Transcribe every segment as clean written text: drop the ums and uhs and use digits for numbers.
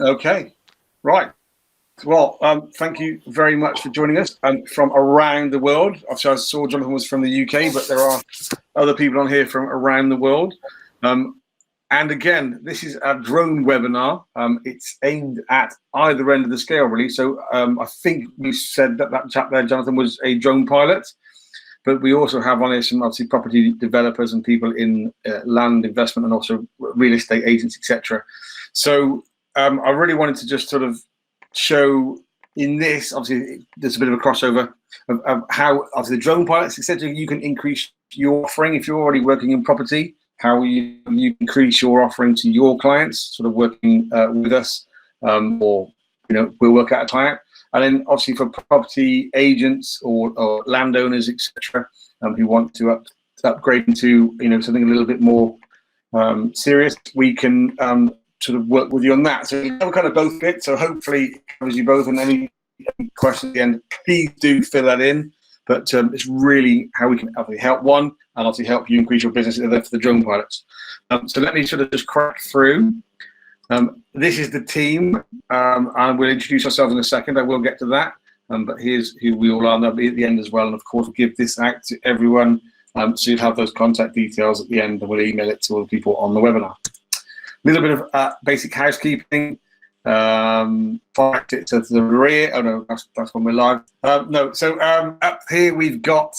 Okay, right. Well, thank you very much for joining us from around the world. Obviously, I saw Jonathan was from the UK, but there are other people on here from around the world. And again, this is a drone webinar. It's aimed at either end of the scale, really. So I think we said that chap there, Jonathan, was a drone pilot. But we also have on here some obviously property developers and people in land investment and also real estate agents, etc. So I really wanted to just sort of show in this, obviously there's a bit of a crossover of how obviously the drone pilots, etc. You can increase your offering if you're already working in property. How you increase your offering to your clients, sort of working with us, or we'll work out a client. And then obviously for property agents or landowners, etc., who want to upgrade into something a little bit more serious, we can sort of work with you on that. So you have kind of both bits. So hopefully it covers you both. And any questions at the end, please do fill that in. But it's really how we can help one and obviously help you increase your business for the drone pilots. So let me sort of just crack through. This is the team, and we'll introduce ourselves in a second. I will get to that. But here's who we all are, and that'll be at the end as well. And of course, we'll give this out to everyone. So you'll have those contact details at the end, and we'll email it to all the people on the webinar. A little bit of basic housekeeping. Fire exit to the rear. Oh no, that's when we're live. No, so up here we've got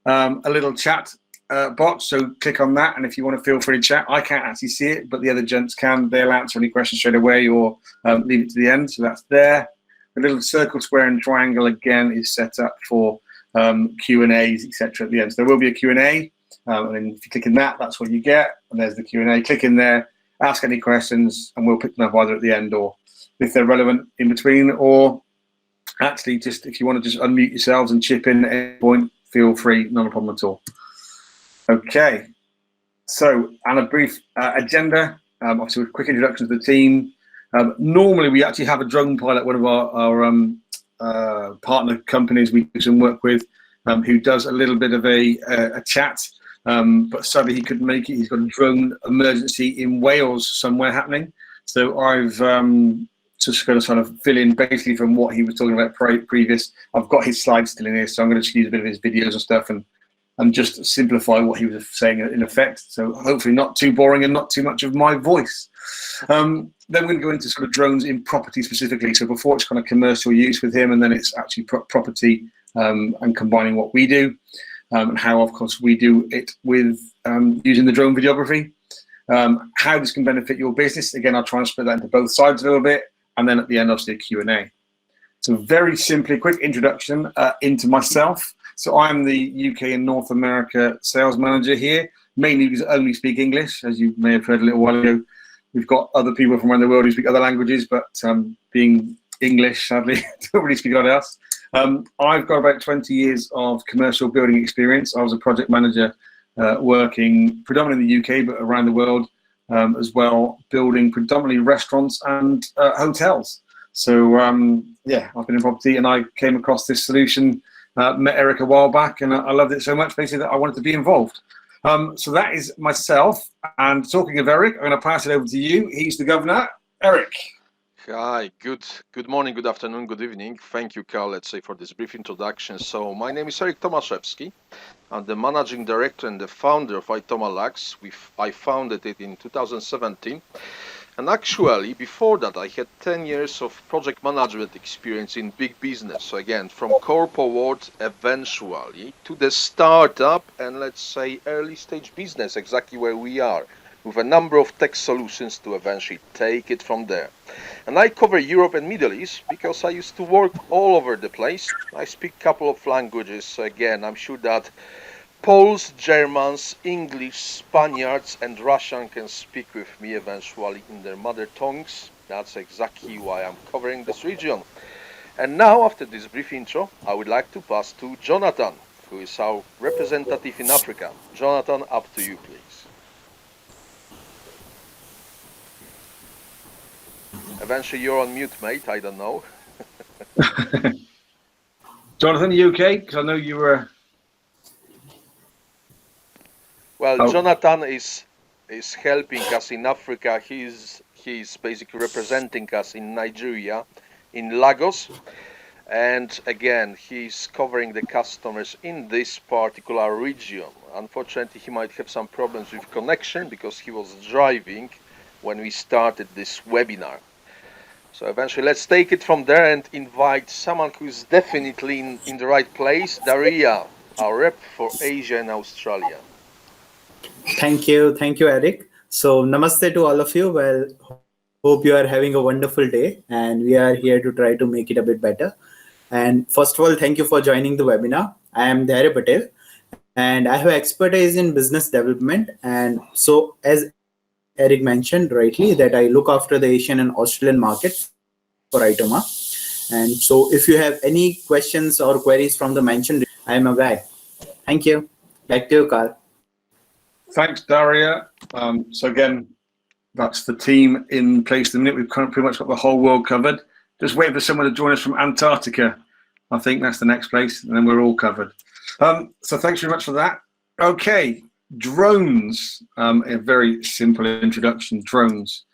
a little chat box. So click on that, and if you want to feel free to chat, I can't actually see it, but the other gents can. They'll answer any questions straight away or leave it to the end. So that's there. The little circle, square, and triangle again is set up for Q&As, etc. at the end. So there will be a Q&A, and then if you click in that, that's what you get. And there's the Q&A. Click in there. Ask any questions, and we'll pick them up either at the end or if they're relevant in between, or actually just if you want to just unmute yourselves and chip in at any point, feel free, not a problem at all. Okay, so and a brief agenda, obviously with a quick introduction to the team. Normally we actually have a drone pilot, one of our partner companies we do some work with, who does a little bit of a chat. But sadly he couldn't make it. He's got a drone emergency in Wales somewhere happening. So I've just going to sort of fill in basically from what he was talking about previous. I've got his slides still in here, so I'm going to just use a bit of his videos and stuff and just simplify what he was saying in effect. So hopefully not too boring and not too much of my voice. Then we're going to go into sort of drones in property specifically. So before it's kind of commercial use with him, and then it's actually property and combining what we do. And how, of course, we do it with using the drone videography. How this can benefit your business. Again, I'll try and split that into both sides a little bit. And then at the end, obviously, a Q&A. So very simply, quick introduction into myself. So I'm the UK and North America sales manager here, mainly because I only speak English, as you may have heard a little while ago. We've got other people from around the world who speak other languages, but being English, sadly, don't really speak anything else. I've got about 20 years of commercial building experience. I was a project manager working predominantly in the UK, but around the world as well, building predominantly restaurants and hotels. So yeah, I've been in property, and I came across this solution, met Eric a while back, and I loved it so much basically that I wanted to be involved. So that is myself. And talking of Eric, I'm going to pass it over to you. He's the governor. Eric. Hi, good morning, good afternoon, good evening. Thank you, Carl, let's say, for this brief introduction. So my name is Eric Tomaszewski. I'm the managing director and the founder of Itoma Lux. I founded it in 2017. And actually, before that, I had 10 years of project management experience in big business. So again, from corporate world eventually to the startup and let's say early stage business, exactly where we are, with a number of tech solutions to eventually take it from there. And I cover Europe and Middle East because I used to work all over the place. I speak a couple of languages. So again, I'm sure that Poles, Germans, English, Spaniards and Russian can speak with me eventually in their mother tongues. That's exactly why I'm covering this region. And now, after this brief intro, I would like to pass to Jonathan, who is our representative in Africa. Jonathan, up to you, please. Eventually you're on mute, mate. I don't know. Jonathan, are you okay? Because I know you were... Well, Jonathan is helping us in Africa. He He's basically representing us in Nigeria, in Lagos. And again, he's covering the customers in this particular region. Unfortunately, he might have some problems with connection because he was driving when we started this webinar. So eventually, let's take it from there and invite someone who is definitely in the right place, Daria, our rep for Asia and Australia. Thank you, Eric. So namaste to all of you. Well, hope you are having a wonderful day, and we are here to try to make it a bit better. And first of all, thank you for joining the webinar. I am Daria Patel, and I have expertise in business development. And so, as Eric mentioned rightly, that I look after the Asian and Australian market for Itoma. And so, if you have any questions or queries from the mentioned, I am a guy. Thank you. Back to you, Carl. Thanks, Daria. So again, that's the team in place at the minute. We've pretty much got the whole world covered. Just wait for someone to join us from Antarctica. I think that's the next place, and then we're all covered. So thanks very much for that. Okay, drones. A very simple introduction. Drones.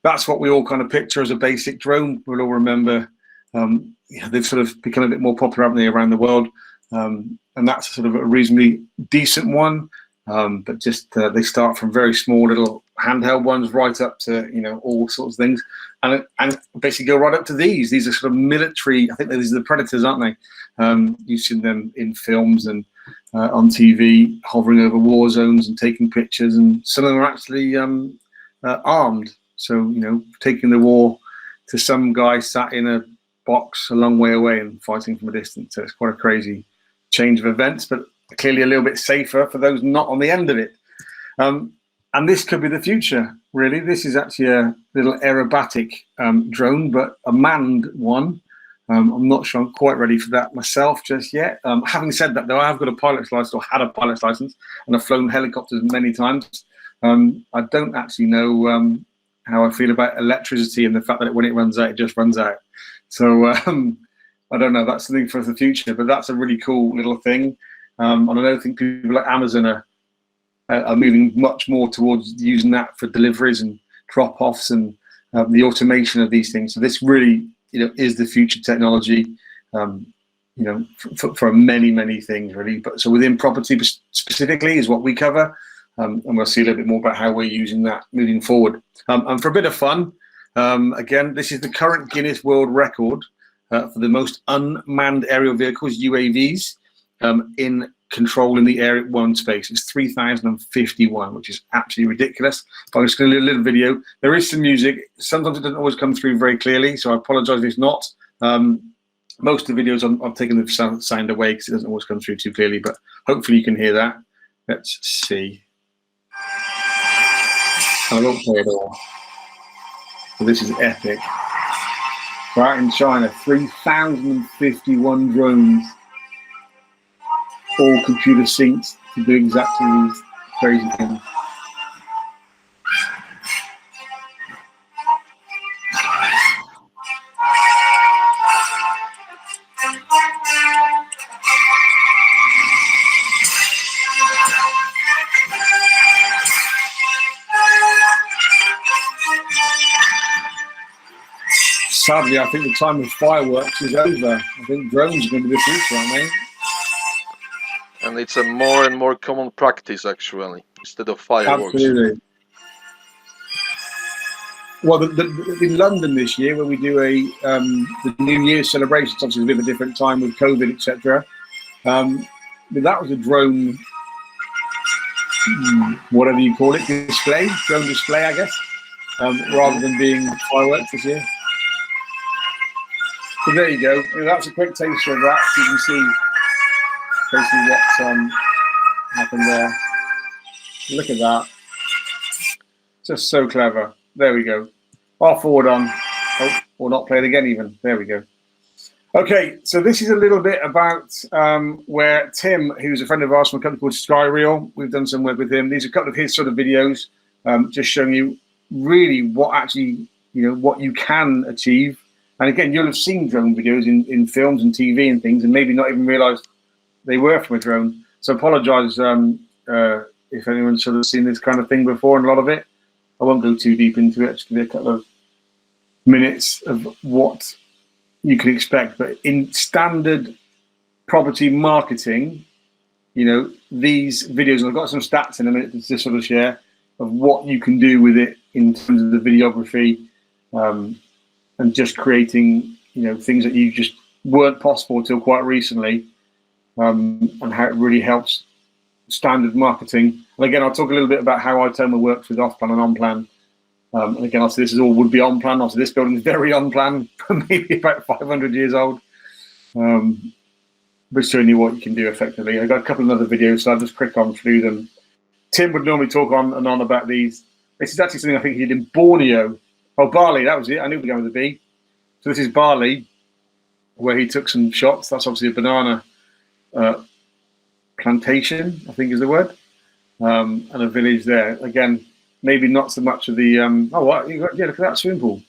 That's what we all kind of picture as a basic drone. We'll all remember. They've sort of become a bit more popular, haven't they, around the world? And that's sort of a reasonably decent one. But just they start from very small little handheld ones right up to all sorts of things, and basically go right up to these. These are sort of military. I think these are the Predators, aren't they? You've seen them in films and on TV, hovering over war zones and taking pictures. And some of them are actually armed. So taking the war to some guy sat in a box a long way away and fighting from a distance. So it's quite a crazy change of events, but clearly a little bit safer for those not on the end of it. And this could be the future, really. This is actually a little aerobatic drone, but a manned one. I'm not sure I'm quite ready for that myself just yet. Having said that, though, I have got a pilot's license, or had a pilot's license, and I've flown helicopters many times. I don't actually know how I feel about electricity and the fact that when it runs out, it just runs out. So I don't know. That's something for the future, but that's a really cool little thing. And I don't think people like Amazon are moving much more towards using that for deliveries and drop-offs and the automation of these things. So this really, is the future technology, for many things really. But so within property specifically is what we cover, and we'll see a little bit more about how we're using that moving forward. And for a bit of fun, again, this is the current Guinness World Record for the most unmanned aerial vehicles, UAVs. In control in the Area 1 space. It's 3,051, which is absolutely ridiculous. But I'm just going to do a little video. There is some music. Sometimes it doesn't always come through very clearly, so I apologize if it's not. Most of the videos I've taken the sound away because it doesn't always come through too clearly, but hopefully you can hear that. Let's see. I won't play it all. So this is epic. Right in China, 3,051 drones. All computer synced to do exactly these crazy things. Sadly, I think the time of fireworks is over. I think drones are going to be the future, aren't they? And it's a more and more common practice, actually, instead of fireworks. Absolutely. Well, in London this year, when we do the New Year's celebrations, obviously a bit of a different time with COVID, etc. But that was a drone, whatever you call it, drone display, I guess, rather than being fireworks this year. So there you go. That's a quick taster of that. So you can see basically what's happened there. Look at that. Just so clever. There we go. I'll forward on. Oh, or not play it again even. There we go. Okay, so this is a little bit about where Tim, who's a friend of ours from a company called Skyreal, we've done some work with him. These are a couple of his sort of videos, just showing you really what actually, what you can achieve. And again, you'll have seen drone videos in films and TV and things, and maybe not even realised they were from a drone. So apologise if anyone's sort of seen this kind of thing before, and a lot of it. I won't go too deep into it. Just give you a couple of minutes of what you can expect. But in standard property marketing, these videos, and I've got some stats in a minute to sort of share of what you can do with it in terms of the videography, and just creating, things that you just weren't possible until quite recently, and how it really helps standard marketing. And again, I'll talk a little bit about how Itoma works with off-plan and on-plan. And again, obviously this is all would be on-plan. Obviously this building is very on-plan, maybe about 500 years old. But showing you what you can do effectively. I've got a couple of other videos, so I'll just click on through them. Tim would normally talk on and on about these. This is actually something I think he did in Borneo. Oh, Bali, that was it. I knew it was going with a B. So this is Bali, where he took some shots. That's obviously a banana plantation, I think is the word, and a village there. Again, maybe not so much of the, look at that swimming pool.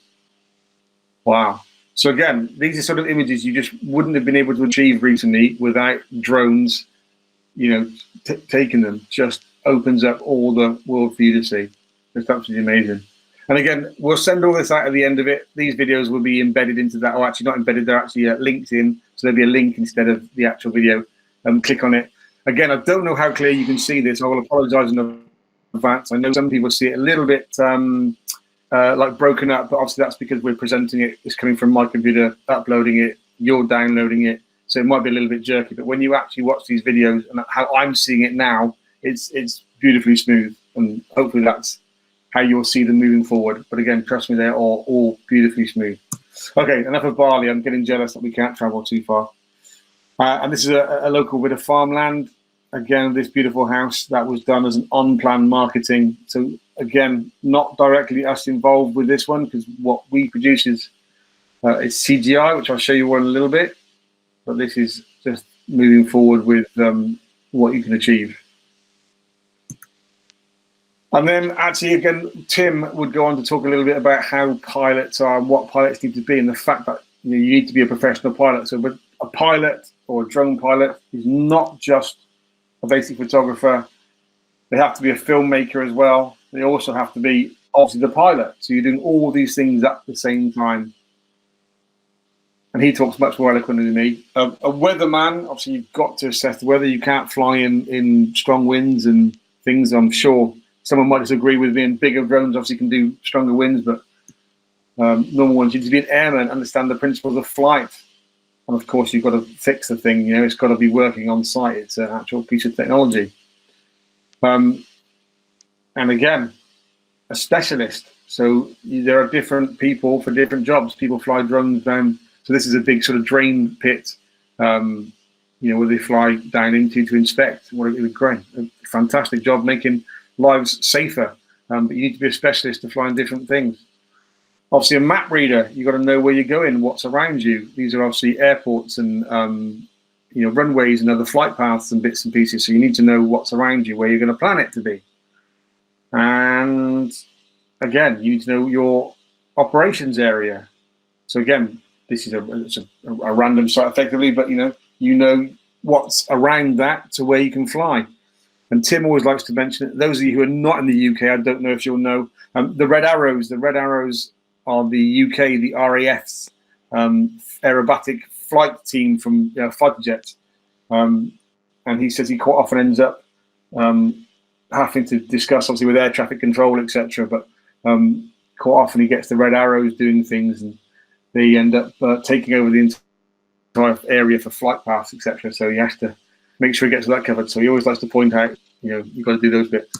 Wow. So again, these are sort of images you just wouldn't have been able to achieve recently without drones, taking them. Just opens up all the world for you to see. It's absolutely amazing. And again, we'll send all this out at the end of it. These videos will be embedded into that, or actually not embedded, they're actually linked in. So there'll be a link instead of the actual video. Click on it. Again, I don't know how clear you can see this. I will apologize in advance. I know some people see it a little bit like broken up, but obviously that's because we're presenting it. It's coming from my computer, uploading it, you're downloading it. So it might be a little bit jerky, but when you actually watch these videos and how I'm seeing it now, it's beautifully smooth, and hopefully that's how you'll see them moving forward. But again, trust me, they're all beautifully smooth. Okay, enough of Bali. I'm getting jealous that we can't travel too far. And this is a local bit of farmland. Again, this beautiful house that was done as an on-plan marketing. So again, not directly us involved with this one, because what we produce is CGI, which I'll show you one in a little bit. But this is just moving forward with what you can achieve. And then actually, again, Tim would go on to talk a little bit about how pilots are and what pilots need to be, and the fact that you need to be a professional pilot. So but a pilot or a drone pilot is not just a basic photographer. They have to be a filmmaker as well. They also have to be obviously the pilot. So you're doing all these things at the same time. And he talks much more eloquently than me. A weatherman, obviously you've got to assess the weather. You can't fly in strong winds and things. I'm sure someone might disagree with me, and bigger drones obviously can do stronger winds, but normal ones, you need to be an airman, understand the principles of flight. And of course, you've got to fix the thing, it's got to be working on site. It's an actual piece of technology. And again, a specialist. So there are different people for different jobs. People fly drones down. So this is a big sort of drain pit, where they fly down into to inspect. What a great, a fantastic job making lives safer. But you need to be a specialist to fly in different things. Obviously, a map reader, you've got to know where you're going, what's around you. These are obviously airports and runways and other flight paths and bits and pieces. So you need to know what's around you, where you're going to plan it to be. And again, you need to know your operations area. So again, this is a random site effectively, but you know what's around that to where you can fly. And Tim always likes to mention it. Those of you who are not in the UK, I don't know if you'll know, the Red Arrows. The Red Arrows are the UK, the RAF's aerobatic flight team from fighter jets. And he says he quite often ends up having to discuss, obviously, with air traffic control, etc. But quite often he gets the Red Arrows doing things, and they end up taking over the entire area for flight paths, etc. So he has to make sure he gets that covered. So he always likes to point out, you've got to do those bits.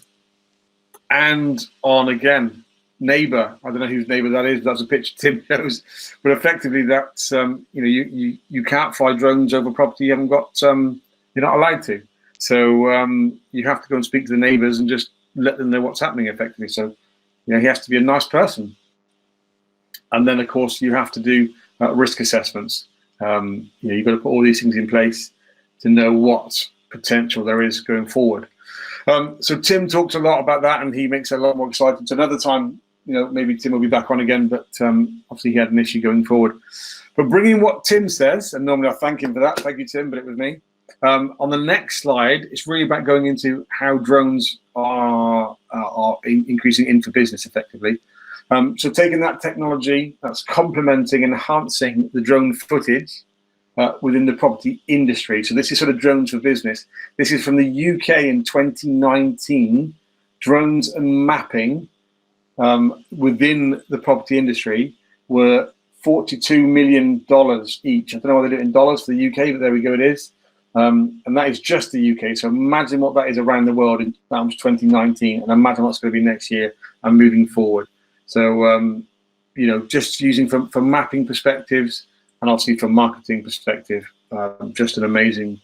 And on again, neighbor. I don't know whose neighbor that is, but that's a picture Tim shows. But effectively, that's you can't fly drones over property you haven't got. You're not allowed to. So you have to go and speak to the neighbors and just let them know what's happening effectively. So he has to be a nice person. And then of course you have to do risk assessments. You've got to put all these things in place to know what potential there is going forward. So Tim talks a lot about that, and he makes it a lot more exciting. So another time, maybe Tim will be back on again, but obviously he had an issue going forward. But bringing what Tim says, and normally I thank him for that. Thank you, Tim, but it was me. On the next slide, it's really about going into how drones are increasing into business effectively. So taking that technology that's complementing, enhancing the drone footage within the property industry. So this is sort of drones for business. This is from the UK in 2019. Drones and mapping within the property industry were $42 million each. I don't know why they do it in dollars for the UK, but there we go, it is. And that is just the UK. So imagine what that is around the world. That was 2019, and imagine what's going to be next year and moving forward. So, just using from mapping perspectives and obviously from marketing perspective, just an amazing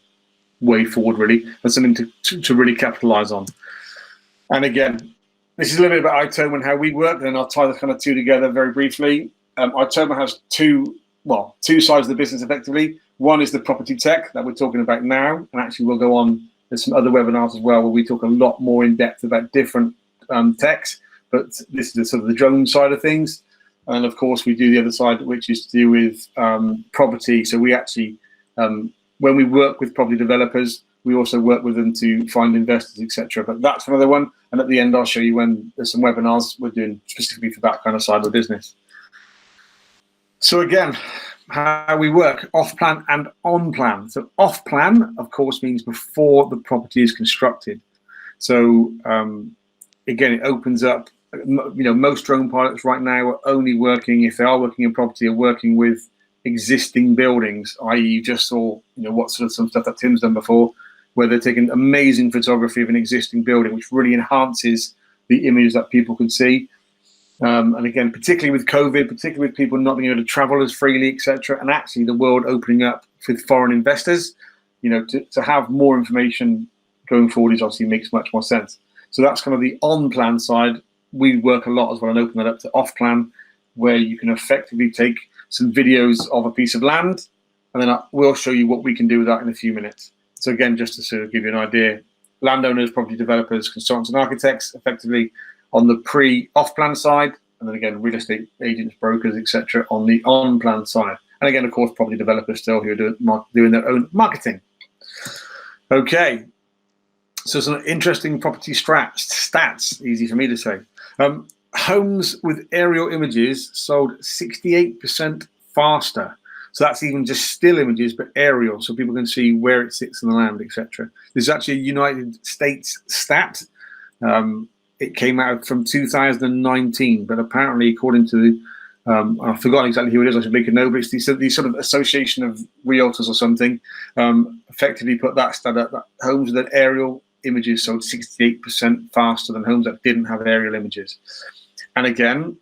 way forward, really, and something to really capitalize on. And again, this is a little bit about Itoma and how we work, and I'll tie the kind of two together very briefly. Itoma has two sides of the business effectively. One is the property tech that we're talking about now, and actually we'll go on. There's some other webinars as well where we talk a lot more in depth about different techs, but this is sort of the drone side of things. And of course, we do the other side, which is to do with property. So we actually, when we work with property developers, we also work with them to find investors, etc. But that's another one. And at the end, I'll show you when there's some webinars we're doing specifically for that kind of side of the business. So again, how we work, off-plan and on-plan. So off-plan, of course, means before the property is constructed. So again, it opens up, most drone pilots right now are only working, if they are working in property, are working with existing buildings, i.e. you just saw, what sort of some stuff that Tim's done before, where they're taking amazing photography of an existing building, which really enhances the image that people can see. And again, particularly with COVID, particularly with people not being able to travel as freely, etc., and actually the world opening up with foreign investors, to have more information going forward is obviously makes much more sense. So that's kind of the on-plan side. We work a lot as well and open that up to off-plan, where you can effectively take some videos of a piece of land, and then we'll show you what we can do with that in a few minutes. So again, just to sort of give you an idea, landowners, property developers, consultants and architects effectively on the off-plan side, and then again, real estate agents, brokers, etc. on the on-plan side. And again, of course, property developers still who are doing their own marketing. Okay, so some interesting property stats, easy for me to say. Homes with aerial images sold 68% faster. So that's even just still images, but aerial, so people can see where it sits in the land, etc. This is actually a United States stat. It came out from 2019, but apparently, according to I've forgotten exactly who it is. I should make a note, but it's the sort of association of realtors or something. Effectively, put that stat up. That homes with aerial images sold 68% faster than homes that didn't have aerial images. And again,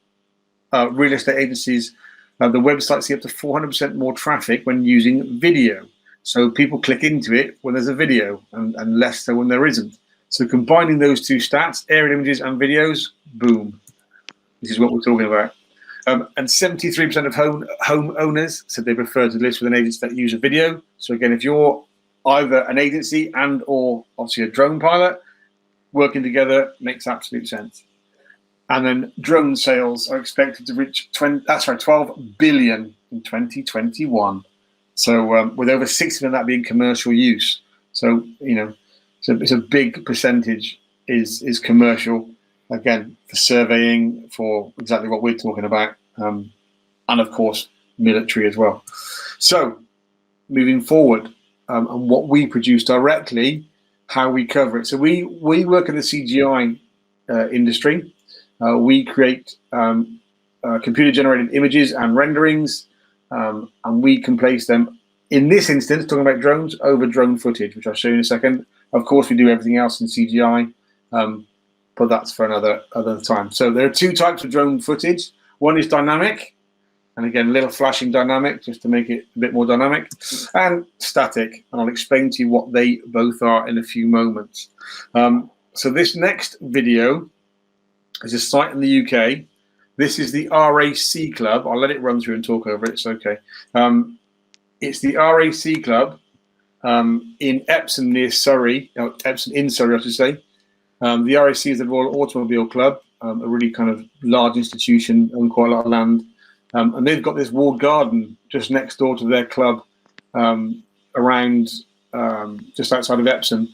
real estate agencies, the websites see up to 400% more traffic when using video. So people click into it when there's a video and less so when there isn't. So combining those two stats, aerial images and videos, boom. This is what we're talking about. And 73% of homeowners said they prefer to list with an agency that use a video. So again, if you're either an agency and or obviously a drone pilot, working together makes absolute sense. And then drone sales are expected to reach 12 billion in 2021. So with over 60% of that being commercial use. So, so it's a big percentage is commercial, again, for surveying, for exactly what we're talking about, and of course, military as well. So moving forward, and what we produce directly, how we cover it. So we work in the CGI industry. We create computer-generated images and renderings, and we can place them, in this instance, talking about drones, over drone footage, which I'll show you in a second. Of course, we do everything else in CGI, but that's for another time. So there are two types of drone footage. One is dynamic, and again, a little flashing dynamic, just to make it a bit more dynamic, and static. And I'll explain to you what they both are in a few moments. So this next video is a site in the UK. This is the RAC Club. I'll let it run through and talk over it. It's okay. It's the RAC Club in Epsom near Surrey. Epsom in Surrey, I should say. The RAC is the Royal Automobile Club, a really kind of large institution, own quite a lot of land. And they've got this walled garden just next door to their club, around just outside of Epsom,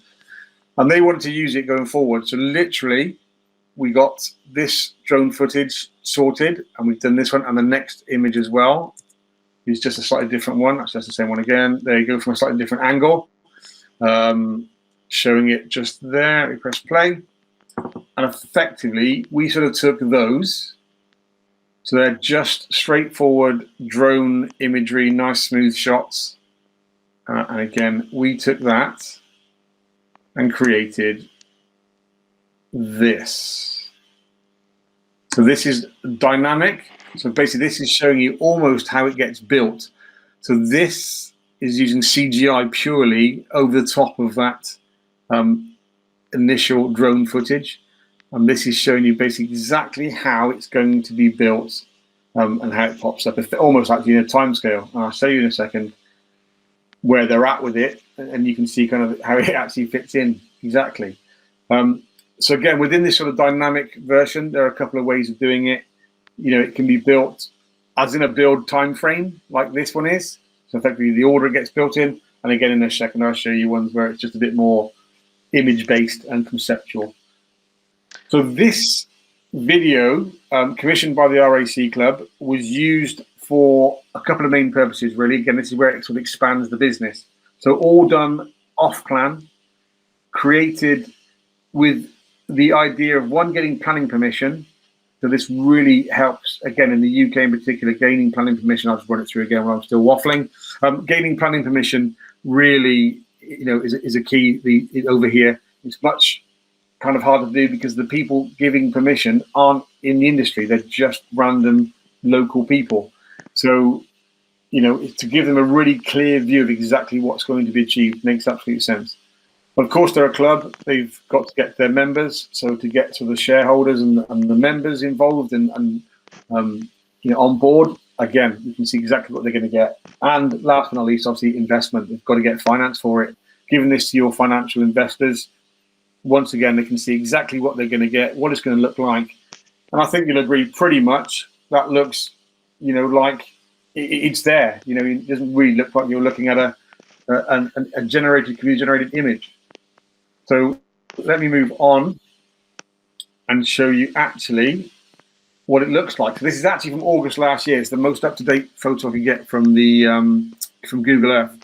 and they wanted to use it going forward. So literally, we got this drone footage sorted, and we've done this one, and the next image as well is just a slightly different one. That's just the same one again. There you go, from a slightly different angle, showing it just there. We press play, and effectively, we sort of took those. So they're just straightforward drone imagery, nice smooth shots. And again, we took that and created this. So this is dynamic. So basically this is showing you almost how it gets built. So this is using CGI purely over the top of that initial drone footage. And this is showing you basically exactly how it's going to be built and how it pops up, almost like in a time scale. And I'll show you in a second where they're at with it, and you can see kind of how it actually fits in exactly. So again, within this sort of dynamic version, there are a couple of ways of doing it. You know, it can be built as in a build time frame, like this one is. So effectively, the order gets built in, and again, in a second, I'll show you ones where it's just a bit more image-based and conceptual. So this video, commissioned by the RAC Club, was used for a couple of main purposes, really. Again, this is where it sort of expands the business. So all done off-plan, created with the idea of, one, getting planning permission. So this really helps, again, in the UK in particular, gaining planning permission. I'll just run it through again while I'm still waffling. Gaining planning permission really, you know, is a key. Over here, it's much kind of hard to do because the people giving permission aren't in the industry. They're just random local people. So, you know, to give them a really clear view of exactly what's going to be achieved makes absolute sense. Of course, they're a club. They've got to get their members. So to get to the shareholders and the members involved and you know, on board, again, you can see exactly what they're going to get. And last but not least, obviously, investment. They've got to get finance for it. Giving this to your financial investors, once again, they can see exactly what they're going to get, what it's going to look like. And I think you'll agree pretty much that looks, you know, like it's there. You know, it doesn't really look like you're looking at a computer-generated image. So let me move on and show you actually what it looks like. So this is actually from August last year. It's the most up-to-date photo I can get from the from Google Earth,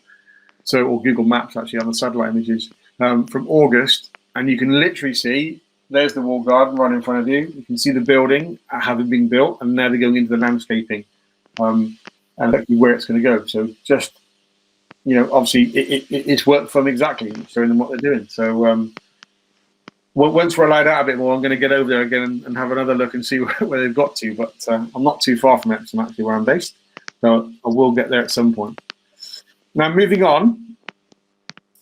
so, or Google Maps actually, on the satellite images from August. And you can literally see there's the wall garden right in front of you. You can see the building having been built, and now they're going into the landscaping and where it's going to go. So just, you know, obviously it's worked for them exactly, showing them what they're doing. So once we're allowed out a bit more, I'm going to get over there again and have another look and see where they've got to. But I'm not too far from Epsom, actually, where I'm based. So I will get there at some point. Now, moving on,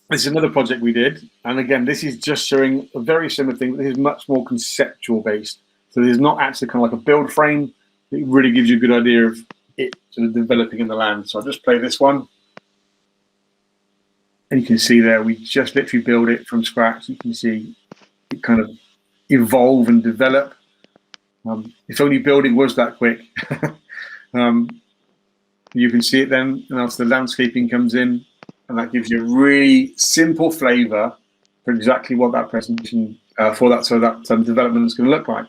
this is another project we did. And again, this is just showing a very similar thing, but this is much more conceptual based. So there's not actually kind of like a build frame. It really gives you a good idea of it sort of developing in the land. So I'll just play this one. And you can see there, we just literally build it from scratch. You can see it kind of evolve and develop. If only building was that quick. You can see it then, and also the landscaping comes in, and that gives you a really simple flavor for exactly what that presentation development is going to look like.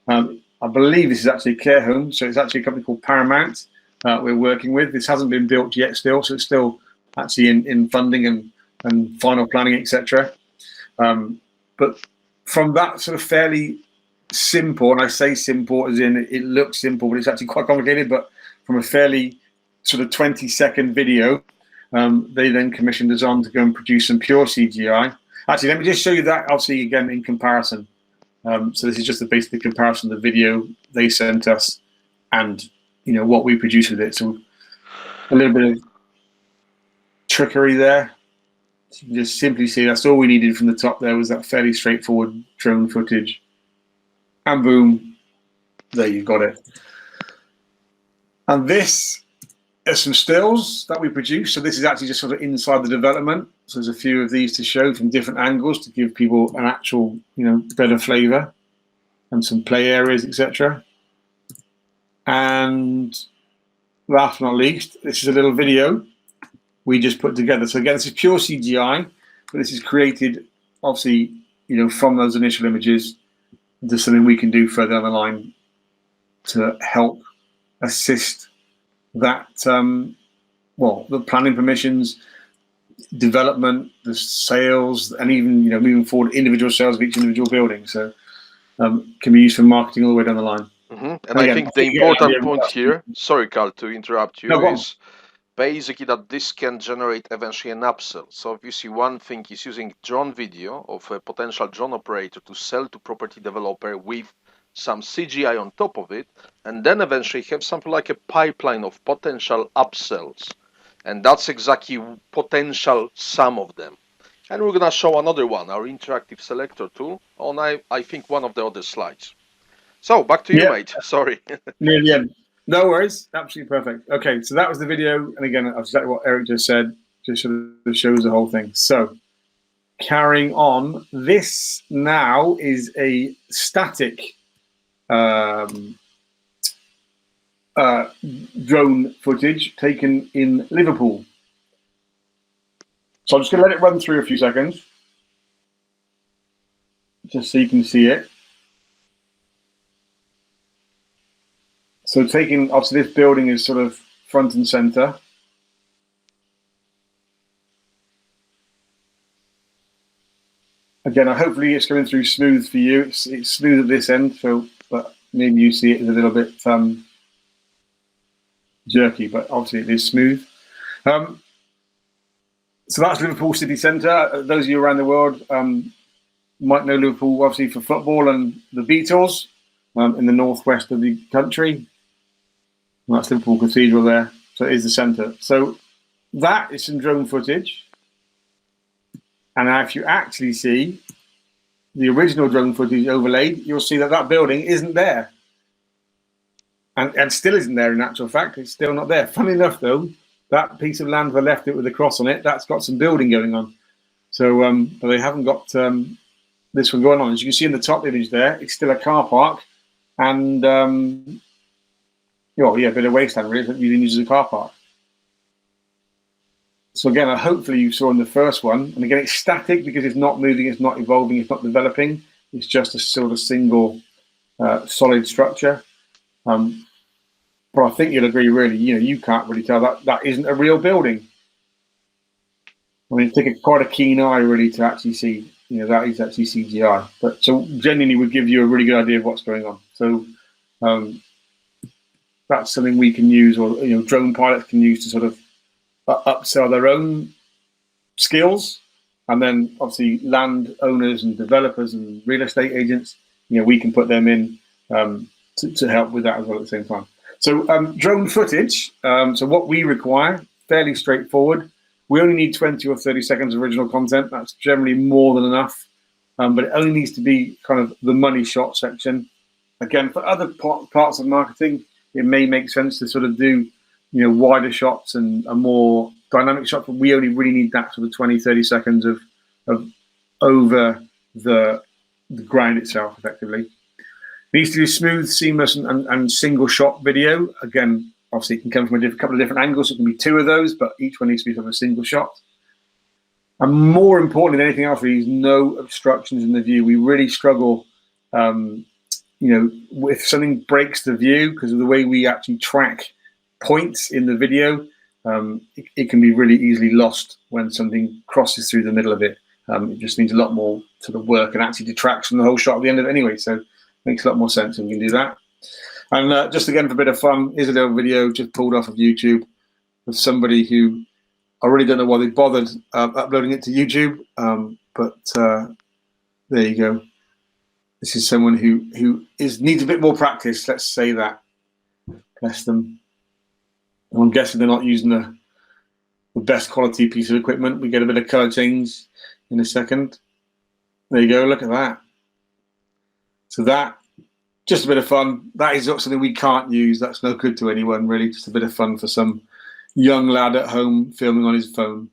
I believe this is actually a care home, so it's actually a company called Paramount we're working with. This hasn't been built yet still, so it's still actually in funding and final planning, etc. But from that sort of fairly simple, and I say simple as in it looks simple, but it's actually quite complicated, but from a fairly sort of 20-second video, they then commissioned us on to go and produce some pure CGI. Actually, let me just show you that, obviously, again, in comparison. So this is just the basic comparison of the video they sent us and, you know, what we produced with it. So a little bit of trickery there. So you can just simply see that's all we needed from the top there was that fairly straightforward drone footage. And boom, there you've got it. And this is some stills that we produced. So this is actually just sort of inside the development. So there's a few of these to show from different angles to give people an actual, you know, better flavor and some play areas, etc. And last but not least, this is a little video we just put together. So again, this is pure CGI, but this is created, obviously, from those initial images. There's something we can do further down the line to help assist that, the planning permissions, development, the sales, and even moving forward, individual sales of each individual building. So can be used for marketing all the way down the line. And I think the important point here, sorry Carl to interrupt you, is basically that this can generate eventually an upsell. So if you see one thing is using drone video of a potential drone operator to sell to property developer with some CGI on top of it, and then eventually have something like a pipeline of potential upsells. And that's exactly potential some of them. And we're gonna show another one, our interactive selector tool, on I think one of the other slides. So back to you, mate. Sorry. Near the end. No worries. Absolutely perfect. Okay, so that was the video. And again, exactly what Eric just said, just sort of shows the whole thing. So carrying on, this now is a static drone footage taken in Liverpool. So I'm just going to let it run through a few seconds, just so you can see it. So taking, obviously this building is sort of front and center. Again, hopefully it's going through smooth for you. It's smooth at this end, so but maybe you see it as a little bit jerky, but obviously it is smooth. So that's Liverpool city centre. Those of you around the world might know Liverpool obviously for football and the Beatles in the northwest of the country. And that's Liverpool Cathedral there. So it is the centre. So that is some drone footage. And now if you actually see the original drone footage overlaid, you'll see that that building isn't there. And still isn't there in actual fact. It's still not there. Funny enough, though, that piece of land they left it with a cross on it, that's got some building going on. So but they haven't got this one going on. As you can see in the top image there, it's still a car park. And, a bit of wasteland really that you didn't use as a car park. So again, hopefully you saw in the first one, and again, it's static because it's not moving, it's not evolving, it's not developing. It's just a sort of single solid structure. But I think you'll agree, really, you can't really tell that isn't a real building. I mean, take quite a keen eye, really, to actually see, that is actually CGI. But so genuinely would give you a really good idea of what's going on. So that's something we can use, or drone pilots can use to sort of upsell their own skills, and then obviously land owners and developers and real estate agents, we can put them in to help with that as well at the same time. So drone footage, so what we require, fairly straightforward. We only need 20 or 30 seconds of original content. That's generally more than enough, but it only needs to be kind of the money shot section. Again, for other parts of marketing, it may make sense to sort of do wider shots and a more dynamic shot, but we only really need that sort of 20, 30 seconds of over the ground itself, effectively. It needs to be smooth, seamless, and single shot video. Again, obviously it can come from a couple of different angles. It can be two of those, but each one needs to be sort of a single shot. And more important than anything else, there is no obstructions in the view. We really struggle, if something breaks the view, because of the way we actually track points in the video, it can be really easily lost when something crosses through the middle of it. It just needs a lot more sort of work and actually detracts from the whole shot at the end of it anyway. So it makes a lot more sense and we can do that. And just again, for a bit of fun, here's a little video just pulled off of YouTube of somebody who, I really don't know why they bothered uploading it to YouTube, but there you go. This is someone who needs a bit more practice, let's say that. Bless them. And I'm guessing they're not using the best quality piece of equipment. We get a bit of color change in a second. There you go, look at that. So that, just a bit of fun. That is not something we can't use. That's no good to anyone, really. Just a bit of fun for some young lad at home filming on his phone.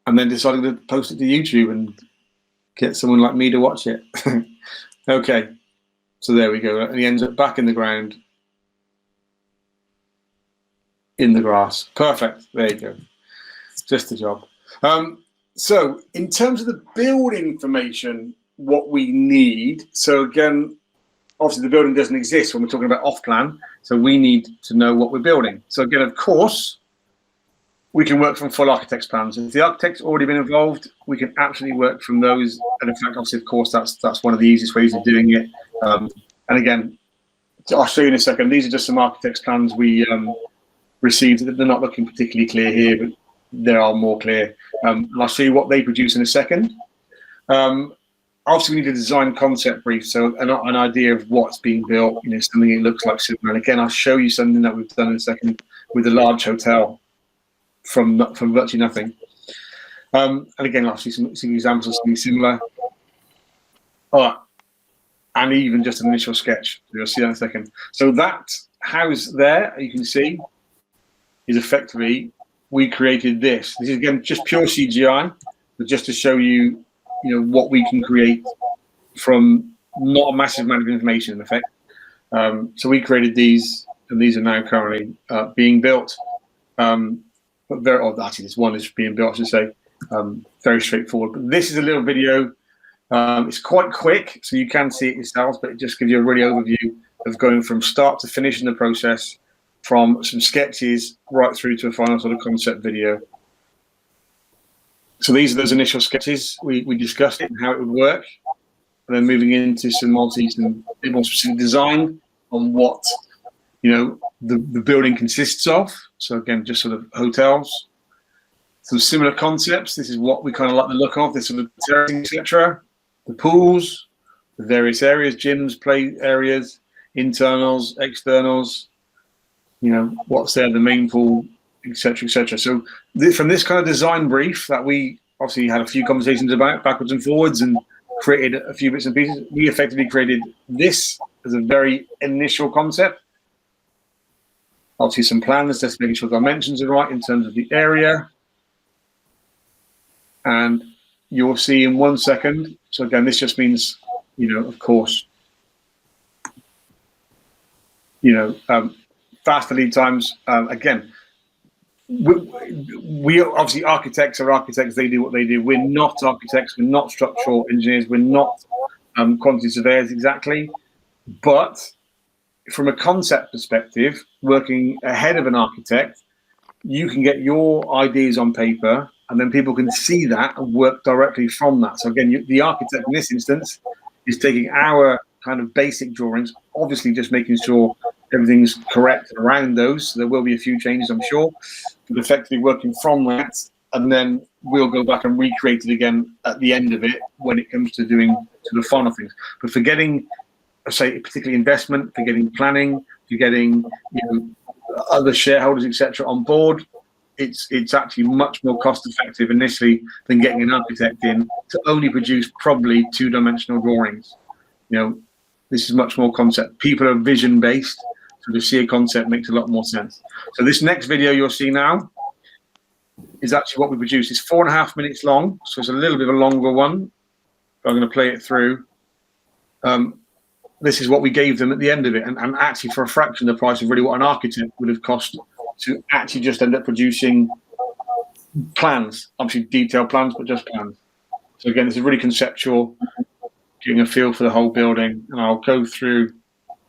And then deciding to post it to YouTube and get someone like me to watch it. Okay, so there we go. And he ends up back in the ground. in the grass. Perfect. There you go. Just the job. So in terms of the building information, what we need. So again, obviously the building doesn't exist when we're talking about off plan. So we need to know what we're building. So again, of course, we can work from full architect's plans. If the architect's already been involved, we can absolutely work from those. And in fact, obviously, of course, that's one of the easiest ways of doing it. And again, I'll show you in a second. These are just some architect's plans we received. They're not looking particularly clear here, but they are more clear. And I'll show you what they produce in a second. Obviously, we need a design concept brief, so an idea of what's being built, something it looks like similar. And again, I'll show you something that we've done in a second with a large hotel from virtually nothing. And again, I'll see some examples of something similar. And even just an initial sketch. You'll see that in a second. So that house there, you can see, is effectively, we created this. This is, again, just pure CGI, but just to show you, what we can create from not a massive amount of information, in effect. So we created these, and these are now currently being built. But actually, this one is being built, I should say. Very straightforward. But this is a little video. It's quite quick, so you can see it yourselves, but it just gives you a really overview of going from start to finish in the process, from some sketches right through to a final sort of concept video. So these are those initial sketches. We discussed it and how it would work, and then moving into some more specific design on what the building consists of. So again, just sort of hotels. Some similar concepts. This is what we kind of like the look of. This sort of terracing, etc. The pools, the various areas, gyms, play areas, internals, externals. What's there, the main pool, etc., etc. So from this kind of design brief that we obviously had a few conversations about backwards and forwards and created a few bits and pieces, we effectively created this as a very initial concept. Obviously some plans, just making sure dimensions are right in terms of the area. And you'll see in 1 second. So again, this just means, of course, faster lead times. Again, we obviously architects are architects. They do what they do. We're not architects. We're not structural engineers. We're not quantity surveyors exactly. But from a concept perspective, working ahead of an architect, you can get your ideas on paper, and then people can see that and work directly from that. So again, the architect in this instance is taking our kind of basic drawings, obviously just making sure everything's correct around those. So there will be a few changes, I'm sure, but effectively working from that, and then we'll go back and recreate it again at the end of it when it comes to doing sort of final things. But for getting, say, particularly investment, for getting planning, for getting other shareholders, etc., on board, it's actually much more cost effective initially than getting an architect in to only produce probably two-dimensional drawings. This is much more concept. People are vision based, so to see a concept makes a lot more sense. So this next video you'll see now is actually what we produced. It's 4.5 minutes long, so it's a little bit of a longer one. But I'm going to play it through. This is what we gave them at the end of it, and actually for a fraction of the price of really what an architect would have cost to actually just end up producing plans, obviously detailed plans, but just plans. So again, this is really conceptual, getting a feel for the whole building. And I'll go through,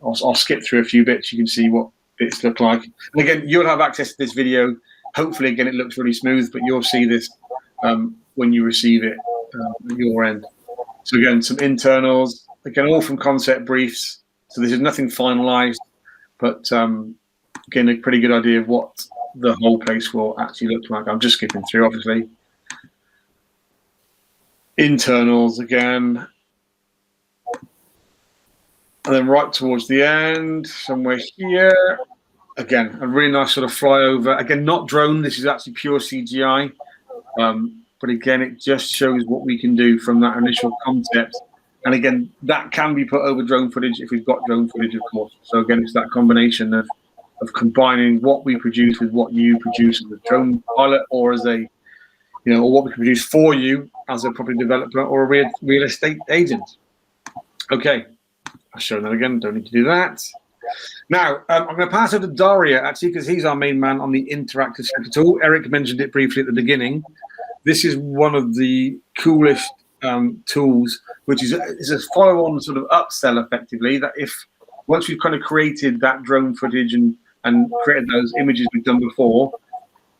I'll skip through a few bits. You can see what bits look like. And again, you'll have access to this video. Hopefully, again, it looks really smooth, but you'll see this when you receive it at your end. So again, some internals, again, all from concept briefs. So this is nothing finalized, but again, a pretty good idea of what the whole place will actually look like. I'm just skipping through, obviously. Internals again. And then right towards the end, somewhere here, again, a really nice sort of flyover. Again, not drone, this is actually pure CGI. But again, it just shows what we can do from that initial concept. And again, that can be put over drone footage if we've got drone footage, of course. So again, it's that combination of combining what we produce with what you produce as a drone pilot, or as a, or what we can produce for you as a property developer or a real estate agent. Okay, I'll show that again. Don't need to do that. Now, I'm going to pass over to Daria, actually, because he's our main man on the interactive sector tool. Eric mentioned it briefly at the beginning. This is one of the coolest tools, which is a follow-on sort of upsell, effectively, that if once we've kind of created that drone footage and created those images we've done before,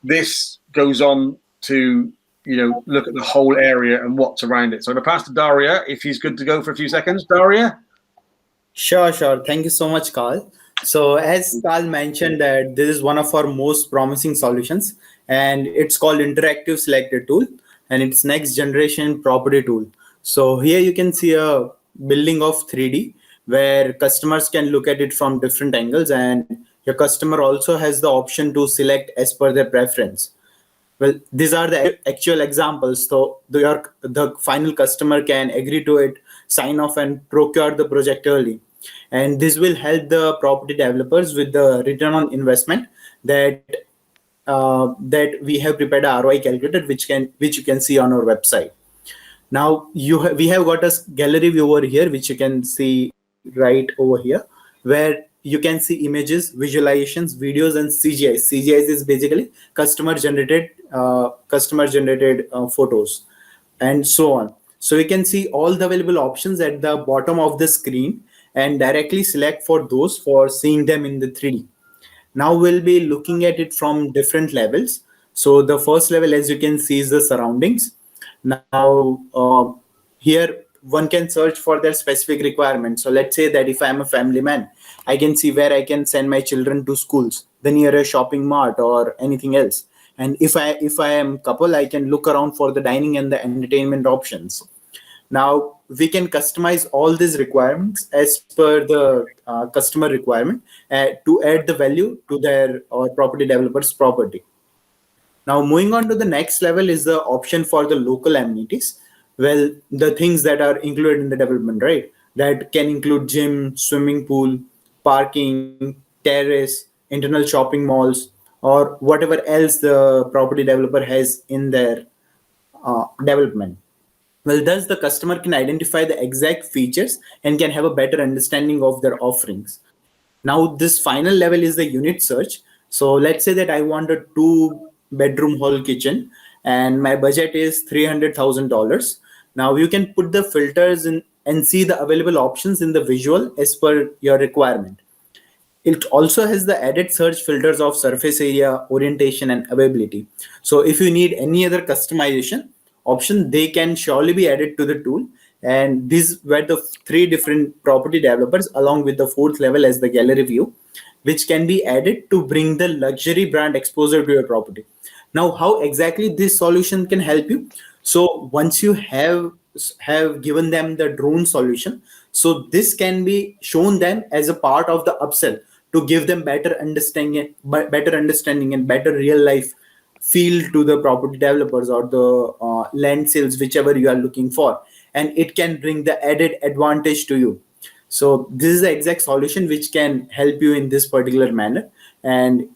this goes on to, look at the whole area and what's around it. So I'm going to pass to Daria, if he's good to go for a few seconds. Daria? Sure. Thank you so much, Carl. So as Carl mentioned, that this is one of our most promising solutions, and it's called Interactive Selector Tool, and it's next generation property tool. So here you can see a building of 3D where customers can look at it from different angles, and your customer also has the option to select as per their preference. Well, these are the actual examples. So the final customer can agree to it, sign off, and procure the project early. And this will help the property developers with the return on investment that we have prepared a ROI calculator, which you can see on our website. Now we have got a gallery view over here, which you can see right over here, where you can see images, visualizations, videos, and CGIs. CGIs is basically customer generated photos, and so on. So you can see all the available options at the bottom of the screen and directly select for those for seeing them in the 3D. Now we'll be looking at it from different levels. So the first level, as you can see, is the surroundings. Now here one can search for their specific requirements. So let's say that if I'm a family man, I can see where I can send my children to schools, the nearest shopping mart, or anything else. And if I am couple, I can look around for the dining and the entertainment options. Now we can customize all these requirements as per the customer requirement to add the value to their property developer's property. Now moving on to the next level is the option for the local amenities. Well, the things that are included in the development, right? That can include gym, swimming pool, parking, terrace, internal shopping malls, or whatever else the property developer has in their development. Well, thus the customer can identify the exact features and can have a better understanding of their offerings. Now, this final level is the unit search. So let's say that I want a 2-bedroom hall kitchen and my budget is $300,000. Now you can put the filters in and see the available options in the visual as per your requirement. It also has the added search filters of surface area, orientation, and availability. So if you need any other customization option, they can surely be added to the tool. And these were the 3 different property developers, along with the 4th level as the gallery view, which can be added to bring the luxury brand exposure to your property. Now, how exactly this solution can help you? So once you have given them the drone solution, so this can be shown them as a part of the upsell to give them better understanding and better real life feel to the property developers or the land sales, whichever you are looking for, and it can bring the added advantage to you. So this is the exact solution which can help you in this particular manner, and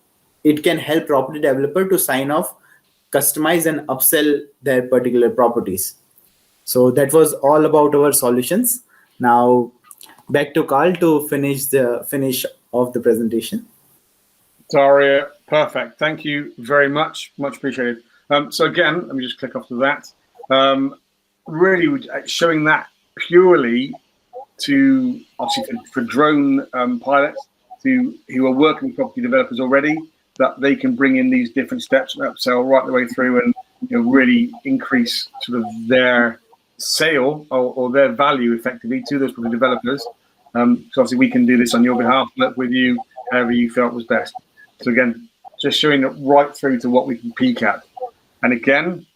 it can help property developer to sign off, customize, and upsell their particular properties. So that was all about our solutions. Now back to Carl to finish of the presentation. Daria, perfect. Thank you very much. Much appreciated. So again, let me just click off to that. Really showing that purely to, obviously, for drone pilots who are working with property developers already, that they can bring in these different steps and upsell right the way through and really increase sort of their sale or their value effectively to those property developers. So obviously we can do this on your behalf, work with you, however you felt was best. So again, just showing it right through to what we can peak at. And again,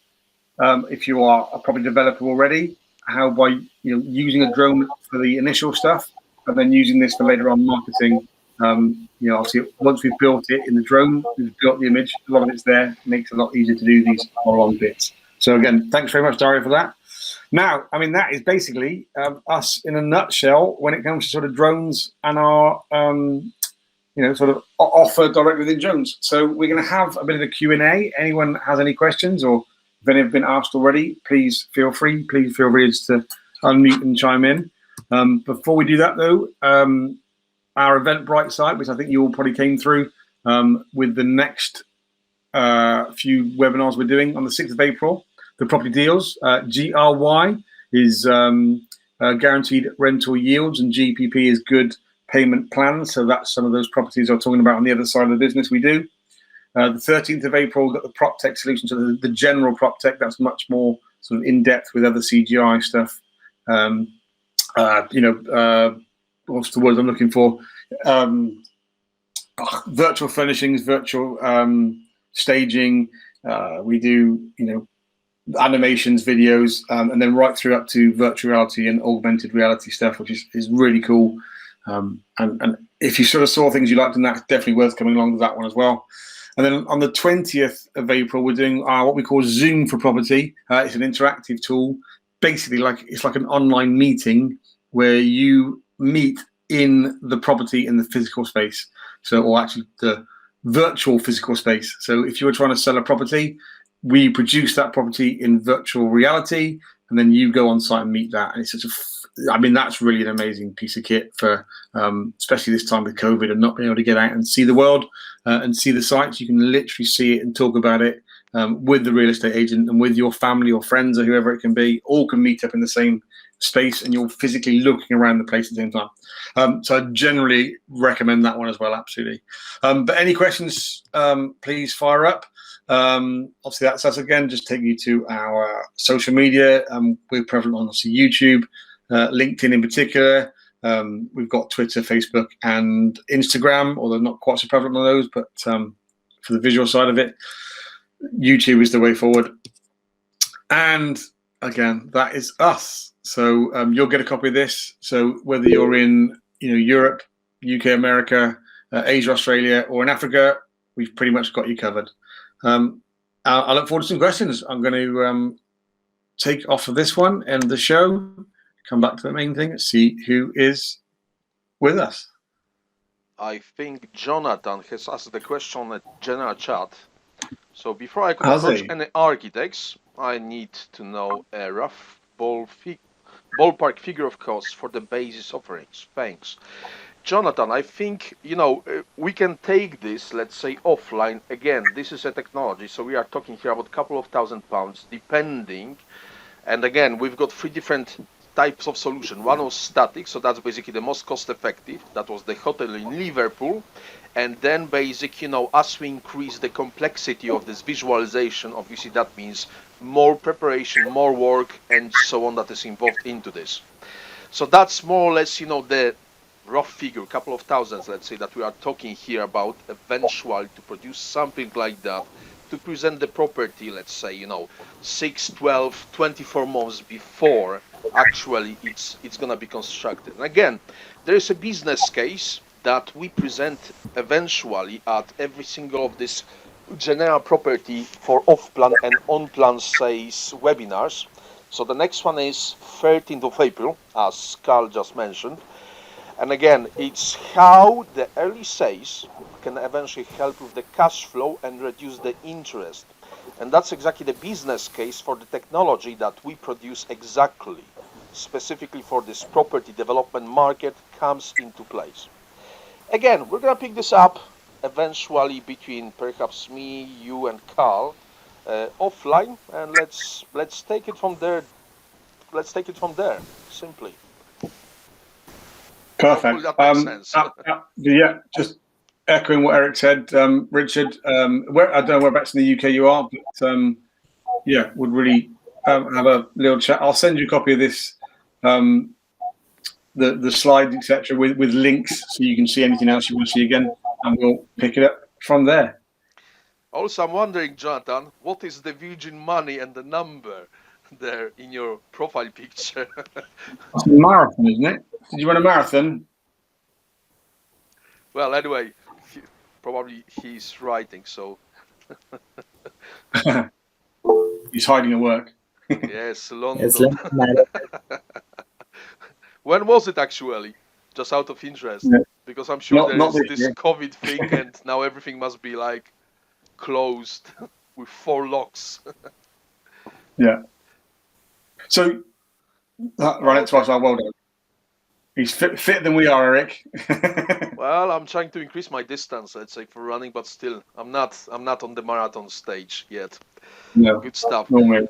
if you are a property developer already, how by using a drone for the initial stuff and then using this for later on marketing. Obviously once we've built it in the drone, we've built the image, a lot of it's there, it makes it a lot easier to do these follow-on bits. So again, thanks very much, Daria, for that. Now, I mean, that is basically us in a nutshell when it comes to sort of drones and our sort of offer directly within drones. So we're going to have a bit of a Q&A. Anyone has any questions, or if any have been asked already, please feel free just to unmute and chime in. Before we do that, though, our Eventbrite site, which I think you all probably came through with the next few webinars we're doing on the 6th of April. The property deals, GRY is guaranteed rental yields, and GPP is good payment plans. So that's some of those properties I'm talking about on the other side of the business we do. The 13th of April, we've got the Proptech solution, so the general Proptech, that's much more sort of in-depth with other CGI stuff. What's the word I'm looking for? Virtual furnishings, virtual staging. We do, animations, videos, and then right through up to virtual reality and augmented reality stuff, which is really cool. And if you sort of saw things you liked in that, it's definitely worth coming along to that one as well. And then on the 20th of April, we're doing what we call Zoom for Property. It's an interactive tool. Basically, it's like an online meeting where you meet in the property in the physical space. So, or actually the virtual physical space. So if you were trying to sell a property, we produce that property in virtual reality, and then you go on site and meet that. And it's that's really an amazing piece of kit for, especially this time with COVID and not being able to get out and see the world and see the sites. You can literally see it and talk about it with the real estate agent and with your family or friends or whoever it can be. All can meet up in the same space, and you're physically looking around the place at the same time. So I generally recommend that one as well, absolutely. But any questions, please fire up. Obviously, that's us again. Just take you to our social media. We're prevalent on obviously YouTube, LinkedIn in particular. We've got Twitter, Facebook, and Instagram, although not quite so prevalent on those, but for the visual side of it, YouTube is the way forward. And again, that is us. So you'll get a copy of this. So whether you're in Europe, UK, America, Asia, Australia, or in Africa, we've pretty much got you covered. I look forward to some questions. I'm going to take off of this one, end the show, come back to the main thing, see who is with us. I think Jonathan has asked the question on the general chat. So before I could approach any architects, I need to know a rough ballpark figure of costs for the basis offerings. Thanks. Jonathan, I think, we can take this, let's say, offline. Again, this is a technology, so we are talking here about a couple of £1,000, depending. And again, we've got three different types of solution. One was static, so that's basically the most cost-effective. That was the hotel in Liverpool. And then as we increase the complexity of this visualization, obviously that means more preparation, more work, and so on that is involved into this. So that's more or less, the rough figure, a couple of thousands, let's say, that we are talking here about eventually to produce something like that, to present the property, let's say, 6, 12, 24 months before actually it's going to be constructed. And again, there is a business case that we present eventually at every single of this general property for off-plan and on-plan sales webinars. So the next one is 13th of April, as Carl just mentioned. And again, it's how the early sales can eventually help with the cash flow and reduce the interest. And that's exactly the business case for the technology that we produce exactly, specifically for this property development market comes into place. Again, we're going to pick this up eventually between perhaps me, you, and Carl offline, and let's take it from there. Let's take it from there, simply. Perfect. Yeah, just echoing what Eric said, Richard. I don't know whereabouts in the UK you are, but yeah, would really have a little chat. I'll send you a copy of this, the slides, etc., with links, so you can see anything else you want to see again, and we'll pick it up from there. Also, I'm wondering, Jonathan, what is the Virgin money and the number there in your profile picture? It's a marathon, isn't it? Did you run a marathon? Well, anyway, probably he's writing, so. He's hiding at work. Yes, London. When was it actually? Just out of interest, yeah. Because I'm sure there is this COVID thing, and now everything must be like closed with 4 locks. Yeah. So, right, twice our well done. He's fitter than we are, Eric. Well, I'm trying to increase my distance, let's say, for running, but still, I'm not on the marathon stage yet. No, Good stuff. no way.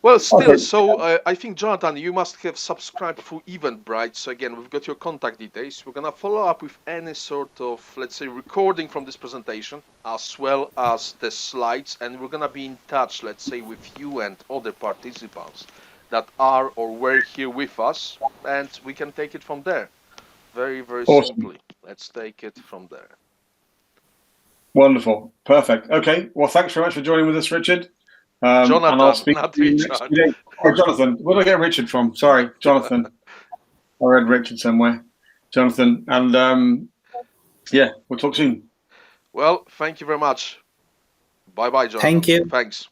Well, still, Okay. so I think, Jonathan, you must have subscribed for Eventbrite. So again, we've got your contact details. We're gonna follow up with any sort of, let's say, recording from this presentation, as well as the slides, and we're gonna be in touch, let's say, with you and other participants that are or were here with us, and we can take it from there. Very, very Awesome. simply. Let's take it from there. Wonderful. Perfect. Okay. Well, thanks very much for joining with us, Richard. Jonathan, and I'll speak not to you Richard. next few days. Oh, Jonathan. Where did I get Richard from? Sorry, Jonathan. I read Richard somewhere. Jonathan. And yeah, we'll talk soon. Well, thank you very much. Bye-bye, Jonathan. Thank you. Thanks.